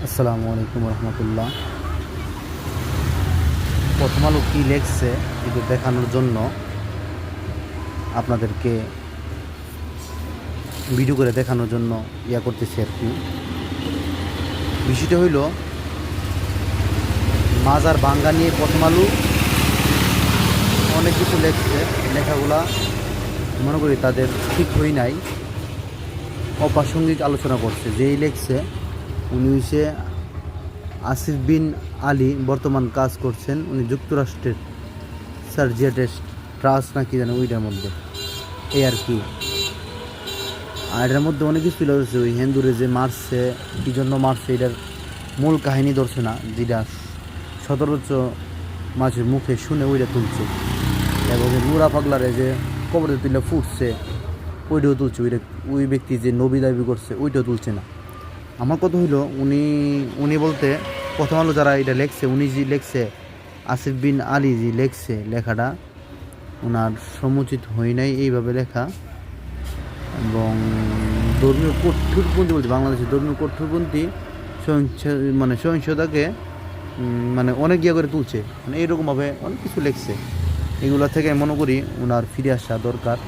আসসালামু আলাইকুম রহমতুল্লাহ। প্রথম আলো কী লেখছে এটা দেখানোর জন্য আপনাদেরকে ভিডিও করে দেখানোর জন্য করতেছি আর কি। বিষয়টা হইল মাজার ভাঙ্গা নিয়ে প্রথম আলো অনেক কিছু লেখছে। লেখাগুলা মনে করি তাদের ঠিক হই নাই, অপ্রাসঙ্গিক আলোচনা করছে। যেই লেখছে উনি হইছে আসিফ বিন আলী, বর্তমান কাজ করছেন উনি যুক্তরাষ্ট্রের সার্জিয়াটেস ট্রাস্ট না কি জানে ওইটার মধ্যে, এই আর কি। আর এটার মধ্যে অনেক কিছু তুলে ধরছে, ওই হিন্দুরে যে মারছে, কী জন্য মারছে এটার মূল কাহিনী ধরছে না, যেটা সতেরোচ মাছের মুখে শুনে ওইটা তুলছে। এবং যে নুরা পাগলারে যে কবরে তুলে ফুটছে ওইটাও তুলছে, ওই ব্যক্তি যে নবী দাবি করছে ওইটাও তুলছে না। আমার কথা হইলো উনি বলতে প্রথম আলো যারা এটা লেখছে, উনি যে লেখছে আসিফ বিন আলী যে লেখছে, লেখাটা ওনার সমুচিত হয় নাই এইভাবে লেখা। এবং ধর্মীয় কঠোরপন্থী বলছে, বাংলাদেশের ধর্মীয় কঠোরপন্থী সহিংসতাকে মানে অনেক করে তুলছে, মানে এইরকমভাবে অনেক কিছু লেখছে। এগুলো থেকে মনে করি ওনার ফিরে আসা দরকার।